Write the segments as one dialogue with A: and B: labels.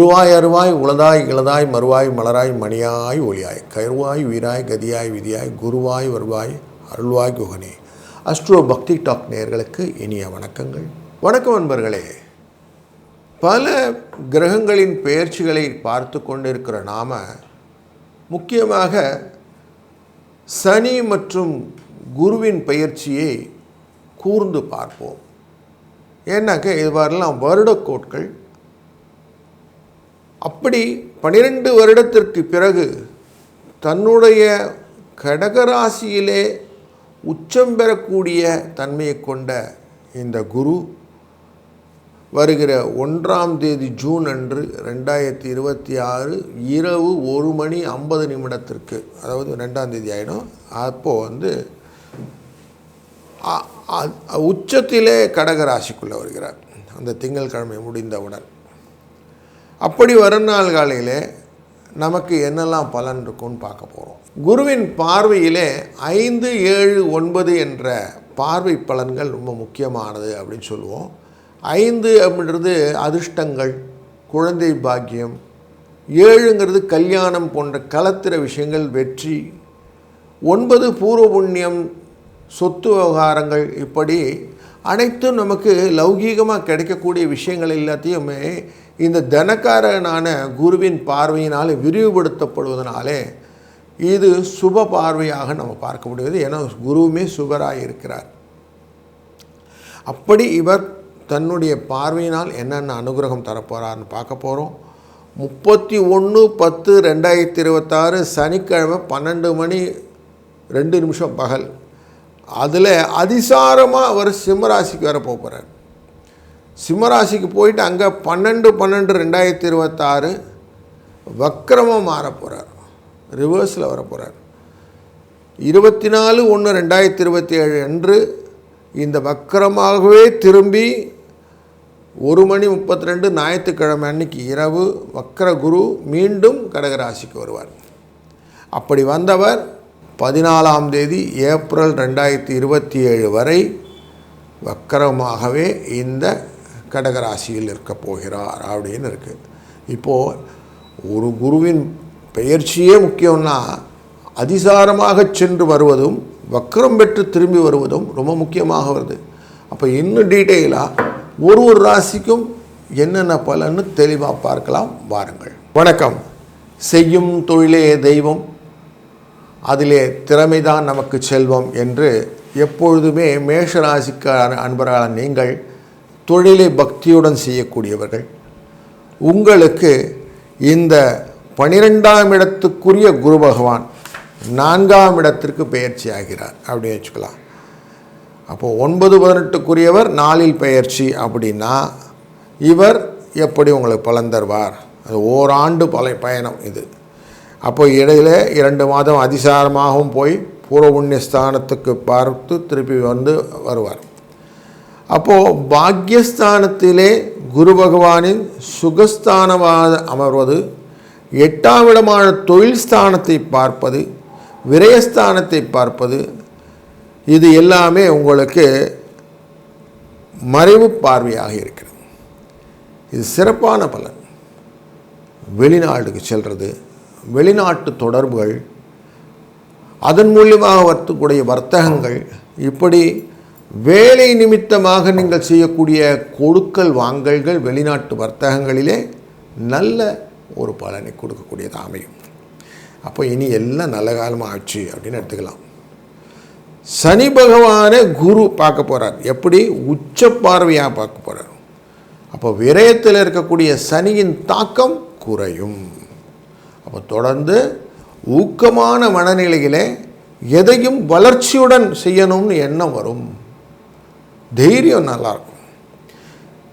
A: உருவாய் அருவாய் உளதாய் இளதாய் மறுவாய் மலராய் மணியாய் ஒளியாய் கருவாய் உயிராய் கதியாய் விதியாய் குருவாய் வருவாய் அருள்வாய் குகனே. அஸ்ட்ரோ பக்தி டாக் நேயர்களுக்கு இனிய வணக்கங்கள். வணக்கம் நண்பர்களே. பல கிரகங்களின் பெயர்ச்சிகளை பார்த்து கொண்டிருக்கிற நாம முக்கியமாக சனி மற்றும் குருவின் பெயர்ச்சியை கூர்ந்து பார்ப்போம். ஏன்னாக்க இதுவரெல்லாம் வருடக்கோட்கள். அப்படி 12 வருடத்திற்கு பிறகு தன்னுடைய கடகராசியிலே உச்சம் பெறக்கூடிய தன்மையை கொண்ட இந்த குரு வருகிற 1ஆம் தேதி ஜூன் அன்று 2026 இரவு 1:50 அதாவது 2ஆம் தேதி ஆகிடும். அப்போது உச்சத்திலே கடகராசிக்குள்ளே வருகிறார் அந்த திங்கட்கிழமை முடிந்தவுடன். அப்படி வரும் நாள் காலையில் நமக்கு என்னெல்லாம் பலன் இருக்குன்னு பார்க்க போகிறோம். குருவின் பார்வையிலே 5, 7, 9 என்ற பார்வை பலன்கள் ரொம்ப முக்கியமானது அப்படின்னு சொல்லுவோம். 5 அப்படின்றது அதிர்ஷ்டங்கள், குழந்தை பாக்கியம். 7ங்கிறது கல்யாணம் போன்ற கலத்திர விஷயங்கள், வெற்றி. 9 பூர்வ புண்ணியம், சொத்து விவகாரங்கள். இப்படி அனைத்தும் நமக்கு லௌகீகமாக கிடைக்கக்கூடிய விஷயங்கள் எல்லாத்தையுமே இந்த தனக்காரனான குருவின் பார்வையினால் விரிவுபடுத்தப்படுவதனாலே இது சுப பார்வையாக நம்ம பார்க்க முடியாது. ஏன்னா குருவுமே சுபராக இருக்கிறார். அப்படி இவர் தன்னுடைய பார்வையினால் என்னென்ன அனுகிரகம் தரப்போகிறார்னு பார்க்க போகிறோம். 31/10/2026 சனிக்கிழமை 12:02 பகல். அதில் அதிசாரமாக அவர் சிம்மராசிக்கு வர போகிறார். சிம்மராசிக்கு போயிட்டு அங்கே 12/12/2026 வக்கரமாக மாற போகிறார், ரிவர்ஸில் வர போகிறார். 24/1/2027 அன்று இந்த வக்கரமாகவே திரும்பி 1:32 ஞாயிற்றுக்கிழமை அன்னைக்கு இரவு வக்கர குரு மீண்டும் கடகராசிக்கு வருவார். அப்படி வந்தவர் 14ஆம் தேதி ஏப்ரல் 2027 வரை வக்கரமாகவே இந்த கடகராசியில் இருக்க போகிறார் அப்படின்னு இருக்குது. இப்போது ஒரு குருவின் பெயர்ச்சியே முக்கியம்னா அதிசாரமாக சென்று வருவதும் வக்கரம் பெற்று திரும்பி வருவதும் ரொம்ப முக்கியமாக வருது. அப்போ இன்னும் டீட்டெயிலாக ஒரு ராசிக்கும் என்னென்ன பலன்னு தெளிவாக பார்க்கலாம் வாருங்கள். வணக்கம். செய்யும் தொழிலே தெய்வம், அதிலே திறமைதான் நமக்கு செல்வம் என்று எப்பொழுதுமே மேஷராசிக்கார அன்பரான நீங்கள் தொழிலை பக்தியுடன் செய்யக்கூடியவர்கள். உங்களுக்கு இந்த 12ஆம் இடத்துக்குரிய குரு பகவான் 4ஆம் இடத்திற்கு பெயர்ச்சி ஆகிறார் அப்படின்னு வச்சுக்கலாம். அப்போது 9-18க்குரியவர் 4இல் பெயர்ச்சி அப்படின்னா இவர் எப்படி உங்களுக்கு பலன் தருவார்? அது ஓராண்டு பயணம் இது. அப்போ இடையில 2 மாதம் அதிசாரமாகவும் போய் பூர்வ புண்ணிய ஸ்தானத்துக்கு பார்த்து திருப்பி வருவார். அப்போது பாக்யஸ்தானத்திலே குரு பகவானின் சுகஸ்தானமாக அமர்வது, 8ஆம் இடமான தொழில் ஸ்தானத்தை பார்ப்பது, விரயஸ்தானத்தை பார்ப்பது, இது எல்லாமே உங்களுக்கு மறைவு பார்வையாக இருக்கிறது. இது சிறப்பான பலன். வெளிநாட்டுக்கு செல்வது, வெளிநாட்டு தொடர்புகள், அதன் மூலியமாக வரக்கூடிய வர்த்தகங்கள், இப்படி வேலை நிமித்தமாக நீங்கள் செய்யக்கூடிய கொடுக்கல் வாங்கல்கள் வெளிநாட்டு வர்த்தகங்களிலே நல்ல ஒரு பலனை கொடுக்கக்கூடியதாக அமையும். அப்போ இனி எல்லாம் நல்ல காலமாக ஆச்சு அப்படின்னு எடுத்துக்கலாம். சனி பகவானை குரு பார்க்க போகிறார். எப்படி? உச்ச பார்வையாக பார்க்க போகிறார். அப்போ விரயத்தில் இருக்கக்கூடிய சனியின் தாக்கம் குறையும். அப்போ தொடர்ந்து ஊக்கமான மனநிலையிலே எதையும் வளர்ச்சியுடன் செய்யணும்னு எண்ணம் வரும். தைரியம் நல்லாயிருக்கும்.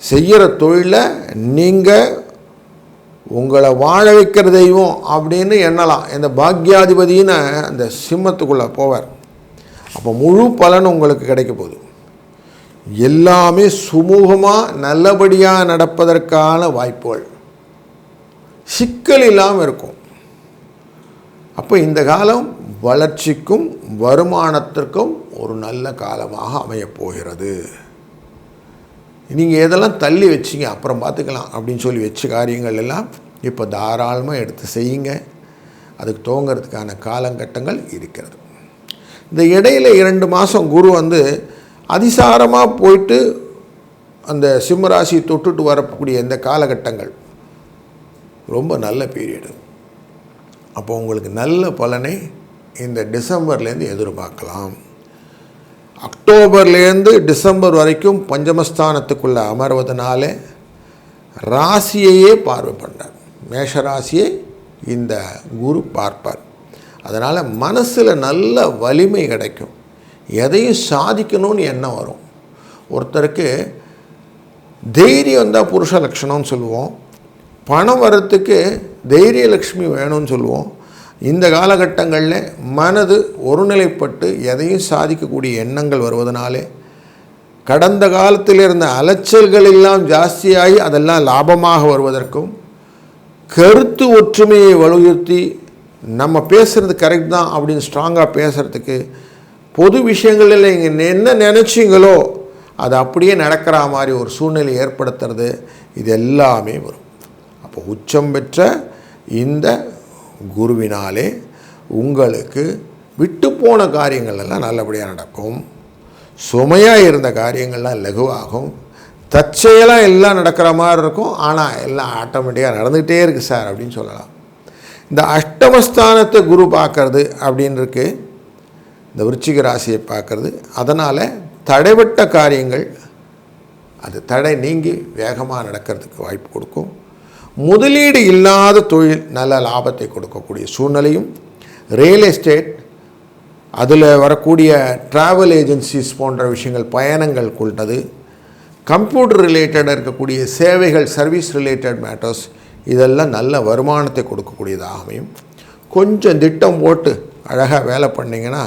A: செய்கிற தொழிலை நீங்கள் உங்களை வாழ வைக்கிற தெய்வம் அப்படின்னு எண்ணலாம். இந்த பாக்யாதிபதின்னு அந்த சிம்மத்துக்குள்ளே போவார். அப்போ முழு பலன் உங்களுக்கு கிடைக்க போகுது. எல்லாமே சுமூகமாக நல்லபடியாக நடப்பதற்கான வாய்ப்புகள், சிக்கல் இல்லாமல் இருக்கும். அப்போ இந்த காலம் வளர்ச்சிக்கும் வருமானத்திற்கும் ஒரு நல்ல காலமாக அமையப்போகிறது. நீங்கள் எதெல்லாம் தள்ளி வச்சிங்க அப்புறம் பார்த்துக்கலாம் அப்படின்னு சொல்லி வச்ச காரியங்கள் எல்லாம் இப்போ தாராளமாக எடுத்து செய்யுங்க. அதுக்கு துவங்கிறதுக்கான காலகட்டங்கள் இருக்கிறது. இந்த இடையில் 2 மாதம் குரு அதிசாரமாக போயிட்டு அந்த சிம்மராசியை தொட்டுட்டு வரக்கூடிய இந்த காலகட்டங்கள் ரொம்ப நல்ல பீரியடு. அப்போ உங்களுக்கு நல்ல பலனை இந்த டிசம்பர்லேருந்து எதிர்பார்க்கலாம். அக்டோபர்லேருந்து டிசம்பர் வரைக்கும் பஞ்சமஸ்தானத்துக்குள்ளே அமர்வதனால ராசியையே பார்வை பண்ணுறார். மேஷ ராசியை இந்த குரு பார்ப்பார். அதனால் மனசில் நல்ல வலிமை கிடைக்கும். எதையும் சாதிக்கணும்னு எண்ணம் வரும். ஒருத்தருக்கு தைரியம் தான் புருஷ லட்சணம்னு சொல்லுவோம். பணம் வரத்துக்கு தைரிய லக்ஷ்மி வேணும்னு சொல்லுவோம். இந்த காலகட்டங்களில் மனது ஒருநிலைப்பட்டு எதையும் சாதிக்கக்கூடிய எண்ணங்கள் வருவதனாலே கடந்த காலத்தில் இருந்த அலைச்சல்கள் எல்லாம் ஜாஸ்தியாகி அதெல்லாம் லாபமாக வருவதற்கும், கருத்து ஒற்றுமையை வலியுறுத்தி நம்ம பேசுகிறது கரெக்ட் தான் அப்படின்னு ஸ்ட்ராங்காக பேசுகிறதுக்கு, பொது விஷயங்களில் நீங்கள் என்ன நினச்சிங்களோ அது அப்படியே நடக்கிற மாதிரி ஒரு சூழ்நிலை ஏற்படுத்துறது, இது எல்லாமே வரும். அப்போ உச்சம் பெற்ற இந்த குருவினாலே உங்களுக்கு விட்டு போன காரியங்கள் எல்லாம் நல்லபடியாக நடக்கும். சுமையாக இருந்த காரியங்கள்லாம் லகுவாகும். தற்செயலாக எல்லாம் நடக்கிற மாதிரி இருக்கும். ஆனால் எல்லாம் ஆட்டோமேட்டிக்காக நடந்துகிட்டே இருக்குது சார் அப்படின்னு சொல்லலாம். இந்த அஷ்டமஸ்தானத்தை குரு பார்க்கறது அப்படின்னு இருக்கு. இந்த விருச்சிக ராசியை பார்க்கறது. அதனால் தடைப்பட்ட காரியங்கள் அது தடை நீங்கி வேகமாக நடக்கிறதுக்கு வாய்ப்பு கொடுக்கும். முதலீடு இல்லாத தொழில் நல்ல லாபத்தை கொடுக்கக்கூடிய சூழ்நிலையும், ரியல் எஸ்டேட், அதில் வரக்கூடிய ட்ராவல் ஏஜென்சிஸ் போன்ற விஷயங்கள், பயணங்கள் கொண்டது, கம்ப்யூட்டர் ரிலேட்டடாக இருக்கக்கூடிய சேவைகள், சர்வீஸ் ரிலேட்டட் மேட்டர்ஸ், இதெல்லாம் நல்ல வருமானத்தை கொடுக்கக்கூடியதாக அமையும். கொஞ்சம் திட்டம் போட்டு அழகாக வேலை பண்ணிங்கன்னா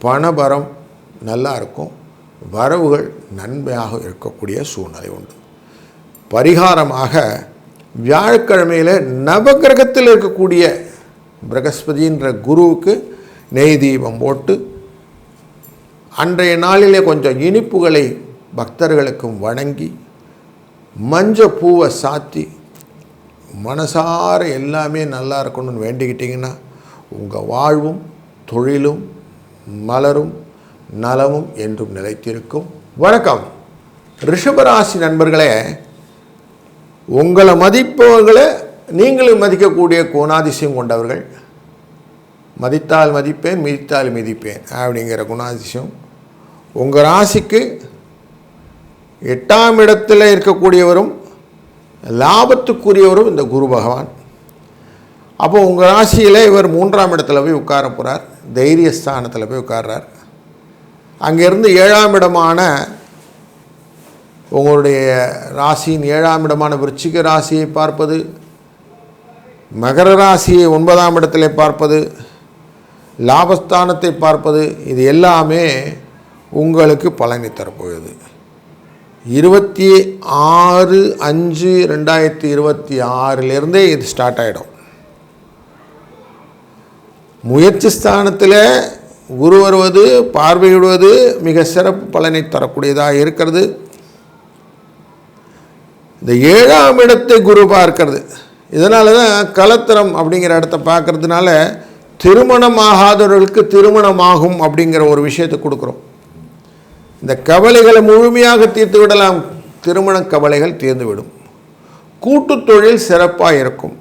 A: பணபரம் நல்லா இருக்கும். வரவுகள் நன்மையாக இருக்கக்கூடிய சூழ்நிலை உண்டு. பரிகாரமாக வியாழக்கிழமையில் நவகிரகத்தில் இருக்கக்கூடிய பிரகஸ்பதின்ற குருவுக்கு நெய் தீபம் போட்டு அன்றைய நாளிலே கொஞ்சம் இனிப்புகளை பக்தர்களுக்கும் வணங்கி மஞ்சள் பூவை சாத்தி மனசார எல்லாமே நல்லா இருக்கணும்னு வேண்டிக்கிட்டிங்கன்னா உங்கள் வாழ்வும் தொழிலும் மலரும் நலமும் என்றும் நிலைத்திருக்கும். வணக்கம் ரிஷபராசி நண்பர்களே, உங்களை மதிப்பவர்களை நீங்களும் மதிக்கக்கூடிய குணாதிசயம் கொண்டவர்கள். மதித்தால் மதிப்பேன், மிதித்தால் மிதிப்பேன் அப்படிங்கிற குணாதிசயம் உங்கள் ராசிக்கு 8ஆம் இடத்தில் இருக்கக்கூடியவரும் லாபத்துக்குரியவரும் இந்த குரு பகவான். அப்போ உங்கள் ராசியில் இவர் 3ஆம் இடத்துல போய் உட்கார போகிறார். தைரியஸ்தானத்தில் போய் உட்கார்றார். அங்கேருந்து 7ஆம் இடமான உங்களுடைய ராசியின் 7ஆம் இடமான விருச்சிக ராசியை பார்ப்பது, மகர ராசியை 9ஆம் இடத்திலே பார்ப்பது, லாபஸ்தானத்தை பார்ப்பது, இது எல்லாமே உங்களுக்கு பலனை தரப்போகுது. 26/5/2026 இது ஸ்டார்ட் ஆகிடும். முயற்சி ஸ்தானத்தில் குரு வருவது, பார்வையிடுவது மிக சிறப்பு பலனை தரக்கூடியதாக இருக்கிறது. இந்த 7ஆம் இடத்தை குரு பார்க்கிறது. இதனால தான் கலத்திரம் அப்படிங்கிற இடத்த பார்க்கறதுனால திருமணம் ஆகாதவர்களுக்கு திருமணமாகும் அப்படிங்கிற ஒரு விஷயத்தை கொடுக்குறோம். இந்த கவலைகளை முழுமையாக தீர்த்து விடலாம். திருமண கவலைகள் தீர்ந்துவிடும். கூட்டு தொழில் சிறப்பாக இருக்கும்.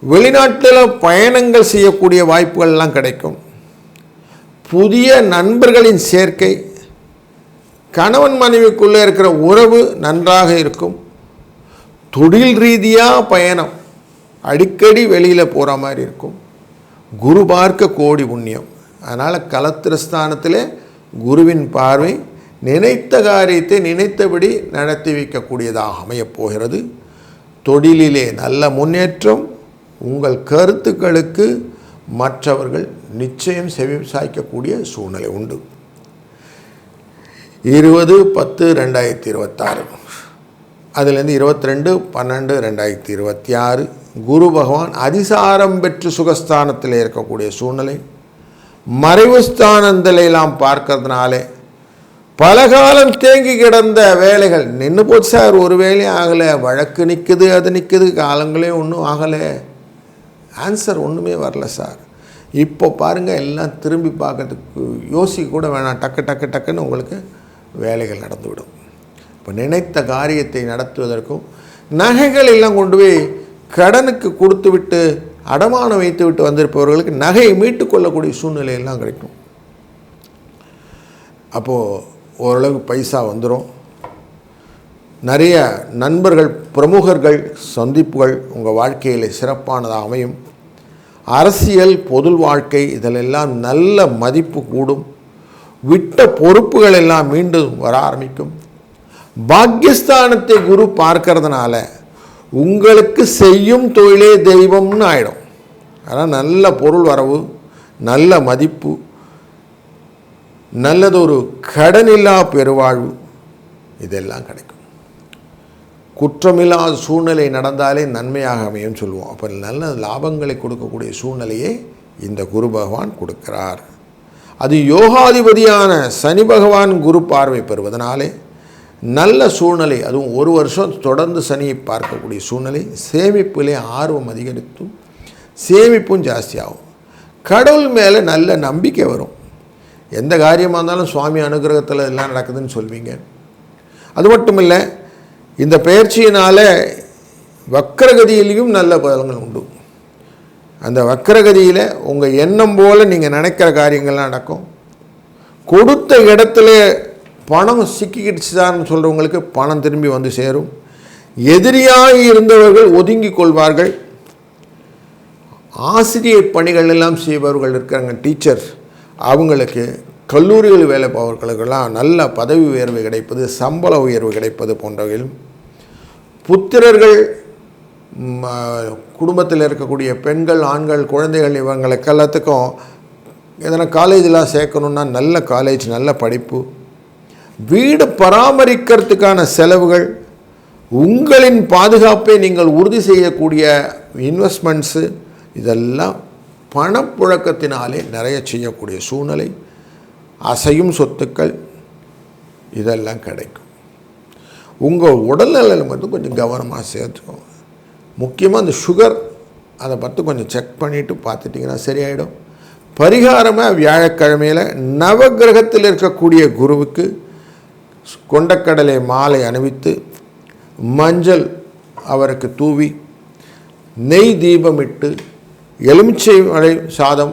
A: வெளிநாட்டில் பயணங்கள் செய்யக்கூடிய வாய்ப்புகள்லாம் கிடைக்கும். புதிய நண்பர்களின் சேர்க்கை, கணவன் மனைவிக்குள்ளே இருக்கிற உறவு நன்றாக இருக்கும். தொழில் ரீதியாக பயணம், அடிக்கடி வெளியில் போகிற மாதிரி இருக்கும். குரு பார்க்க கோடி புண்ணியம். அதனால் கலத்திரஸ்தானத்தில் குருவின் பார்வை நினைத்த காரியத்தை நினைத்தபடி நடத்தி வைக்கக்கூடியதாக அமையப்போகிறது. தொழிலிலே நல்ல முன்னேற்றம். உங்கள் கருத்துக்களுக்கு மற்றவர்கள் நிச்சயம் செவி சாய்க்கக்கூடிய சூழ்நிலை உண்டு. 20/10/2026 அதுலேருந்து 22/12/2026 குரு பகவான் அதிசாரம் பெற்று சுகஸ்தானத்தில் இருக்கக்கூடிய சூழ்நிலை. மறைவு ஸ்தானங்களெல்லாம் பார்க்கறதுனாலே பல காலம் தேங்கி கிடந்த வேலைகள் நின்று போச்சு சார், ஒரு வேலையும் ஆகலை, வழக்கு நிற்குது, அது நிற்குது, காலங்களே ஒன்றும் ஆகலை, ஆன்சர் ஒன்றுமே வரல சார். இப்போ பாருங்கள், எல்லாம் திரும்பி பார்க்கறதுக்கு யோசிக்க கூட வேணாம், டக்கு டக்கு டக்குன்னு உங்களுக்கு வேலைகள் நடந்துவிடும். இப்போ நினைத்த காரியத்தை நடத்துவதற்கும் நகைகள் எல்லாம் கொண்டு போய் கடனுக்கு கொடுத்து விட்டு அடமானம் வைத்து விட்டு வந்திருப்பவர்களுக்கு நகையை மீட்டு கொள்ளக்கூடிய சூழ்நிலையெல்லாம் கிடைக்கும். அப்போது ஓரளவுக்கு பைசா வந்துடும். நிறைய நண்பர்கள், பிரமுகர்கள் சந்திப்புகள் உங்கள் வாழ்க்கையில் சிறப்பானதாக அமையும். அரசியல், பொது வாழ்க்கை இதிலெல்லாம் நல்ல மதிப்பு கூடும். விட்ட பொறுப்புகள் எல்லாம் மீண்டும் வர ஆரம்பிக்கும். பாக்கியஸ்தானத்தை குரு பார்க்கறதுனால உங்களுக்கு செய்யும் தொழிலே தெய்வம்னு ஆகிடும். ஆனால் நல்ல பொருள் வரவு, நல்ல மதிப்பு, நல்லதொரு கடனில்லா பெருவாழ்வு இதெல்லாம் கிடைக்கும். குற்றமில்லாத சூழ்நிலை நடந்தாலே நன்மையாக அமையும் சொல்லுவோம். அப்போ நல்ல லாபங்களை கொடுக்கக்கூடிய சூழ்நிலையை இந்த குரு பகவான் கொடுக்கிறார். அது யோகாதிபதியான சனி பகவான் குரு பார்வை பெறுவதனாலே நல்ல சூழ்நிலை, அதுவும் ஒரு வருஷம் தொடர்ந்து சனியை பார்க்கக்கூடிய சூழ்நிலை, சேமிப்பிலே ஆர்வம் அதிகரித்தும் சேமிப்பும் ஜாஸ்தியாகும். கடவுள் மேலே நல்ல நம்பிக்கை வரும். எந்த காரியமாக இருந்தாலும் சுவாமி அனுகிரகத்தில் எல்லாம் நடக்குதுன்னு சொல்வீங்க. அது மட்டும் இல்லை, இந்த பயிற்சியினால் வக்கரகதியிலையும் நல்ல பலன்கள் உண்டு. அந்த வக்கரகதியில் உங்கள் எண்ணம் போல் நீங்கள் நினைக்கிற காரியங்கள்லாம் நடக்கும். கொடுத்த இடத்துல பணம் சிக்கிக்கிடுச்சுதான்னு சொல்கிறவங்களுக்கு பணம் திரும்பி வந்து சேரும். எதிரியாக இருந்தவர்கள் ஒதுங்கி கொள்வார்கள். ஆசிரியர் பணிகள் எல்லாம் செய்பவர்கள் இருக்கிறாங்க, டீச்சர், அவங்களுக்கு கல்லூரிகள் வேலை பார்ப்பவர்களுக்கெல்லாம் நல்ல பதவி உயர்வு கிடைப்பது, சம்பள உயர்வு கிடைப்பது போன்றவைகளும், புத்திரர்கள், குடும்பத்தில் இருக்கக்கூடிய பெண்கள், ஆண்கள், குழந்தைகள் இவங்களுக்கு எல்லாத்துக்கும் எதனா காலேஜெலாம் சேர்க்கணுன்னா நல்ல காலேஜ், நல்ல படிப்பு, வீடு பராமரிக்கிறதுக்கான செலவுகள், உங்களின் பாதுகாப்பை நீங்கள் உறுதி செய்யக்கூடிய இன்வெஸ்ட்மெண்ட்ஸு, இதெல்லாம் பணப்புழக்கத்தினாலே நிறைய செய்யக்கூடிய சூழ்நிலை, அசையும் சொத்துக்கள் இதெல்லாம் கிடைக்கும். உங்கள் உடல்நிலையில் மட்டும் கொஞ்சம் கவனமாக சேர்த்துக்கோங்க. முக்கியமாக இந்த சுகர், அதை பற்றி கொஞ்சம் செக் பண்ணிவிட்டு பார்த்துட்டிங்கன்னா சரியாயிடும். பரிகாரமாக வியாழக்கிழமையில் நவகிரகத்தில் இருக்கக்கூடிய குருவுக்கு கொண்டக்கடலை மாலை அணிவித்து மஞ்சள் அவருக்கு தூவி நெய் தீபமிட்டு எலுமிச்சை மழை சாதம்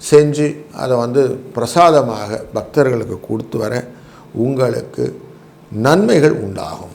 A: செஞ்சு அதை பிரசாதமாக பக்தர்களுக்கு கொடுத்து வர உங்களுக்கு நன்மைகள் உண்டாகும்.